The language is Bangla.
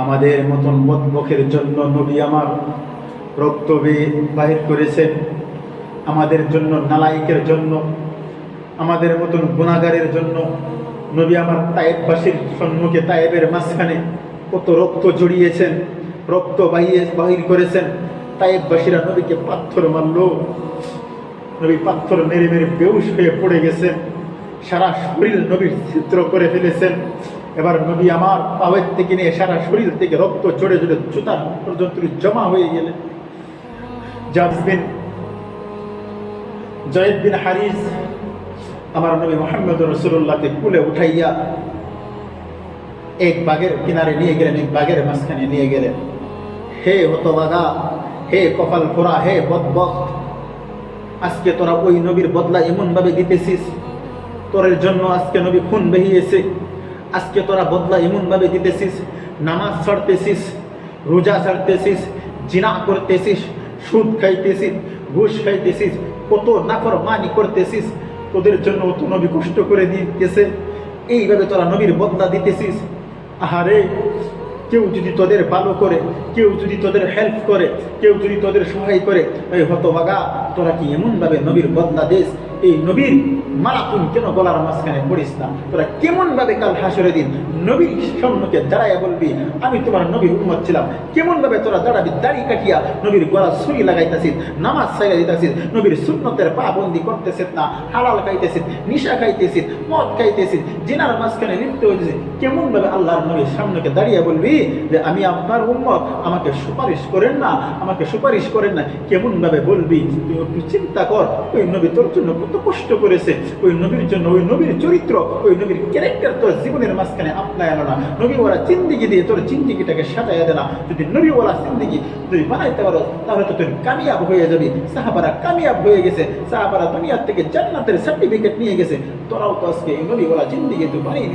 আমাদের মতন বদবখের জন্য নবী আমার রক্ত বাহির করেছেন, আমাদের জন্য নালায়েকের জন্য, আমাদের মতন গুনাহগারের জন্য নবী আমার তায়েববাসীর সম্মুখে, তায়েবের মাঝখানে কত রক্ত জড়িয়েছেন, রক্ত বাহির করেছেন। তায়েববাসীরা নবীকে পাথর মারল, নবী পাথর মেরে মেরে বেহুশ হয়ে পড়ে গেছেন, সারা শরীর নবীর ছিদ্র করে ফেলেছেন। এবার নবী আমার পায়ের থেকে নিয়ে সারা শরীর থেকে রক্ত জড়ে জড়ে জুতা পর্যন্ত জমা হয়ে গেলেন। জয়েদ বিন হারিস আমার নবী মুহাম্মদ রাসূলুল্লাহকে কুলে উঠাইয়া এক বাগের কিনারে নিয়ে গেলেন, এক বাগের মাঝখানে নিয়ে গেলেন। হে হতভাগা, হে কপাল পোড়া, হে বদবক্ত, আজকে তোরা ওই নবীর বদলা এমন ভাবে দিতেছিস, তোর জন্য আজকে নবী খুন বহিয়েছে, আজকে তোরা বদলা এমন ভাবে দিতেছিস, নামাজ ছাড়তেছিস, রোজা ছাড়তেছিস, জিনা করতেছিস, সুদ খাইতেছিস, ঘুষ খাইতেছিস, কত নাফরমানি করতেছিস, তোদের জন্য তো নবী কষ্ট করে দিতেছে, এইভাবে তোরা নবীর বদলা দিতেছিস। আহারে, কেউ যদি তোদের ভালো করে, কেউ যদি তোদের হেল্প করে, কেউ যদি তোদের সহায় করে, এই হতভাগা, তোরা কি এমনভাবে নবীর বদলা দিস? এই নবীর মালা তুমি কেন গলার মাঝখানে পড়িস না? তোরা কেমন ভাবে কাল হাসরের দিন নবীর সম্মুখে দাঁড়াইয়া বলবি আমি তোমার নবীর উম্মত ছিলাম? কেমন ভাবে তোরা দাঁড়াবি দাড়ি কাটিয়া, নবীর গলা ছুরি লাগাইতেছিস, নামাজ ছাইড়া দিতেছিস, নবীর সুন্নতের পাবন্দি করতেছিস না, হালাল খাইতেছিস, নিশা খাইতেছিস, মদ খাইতেছিস, জিনার মাঝখানে লিপ্ত হইতেছিস, কেমন ভাবে আল্লাহর নবীর সামনে দাঁড়িয়ে বলবি যে আমি আপনার উম্মত, আমাকে সুপারিশ করেন না, আমাকে সুপারিশ করেন না? কেমন ভাবে বলবি? তুই একটু চিন্তা কর, ওই নবী তোর জন্য কত কষ্ট করেছে, ওই নবীর জন্য, ওই নবীর চরিত্র, ওই নবীর ক্যারেক্টার তোর জীবনের মাঝখানে আপনায় আনো না। নবী ওরা জিন্দিগি দিয়ে তোর জিন্দিগিটাকে সাজাইয়া দে না। যদি নবী ওরা জিন্দিগি যদি বানাইতে পারো তাহলে তো তুই কামিয়াব হয়ে যাবি। সাহাবারা কামিয়াব হয়ে গেছে, সাহাবারা দুনিয়ার থেকে জান্নাতের সার্টিফিকেট নিয়ে গেছে, তোরাও তো আজকে এই নবী ওরা জিন্দিগি তুই বানিয়ে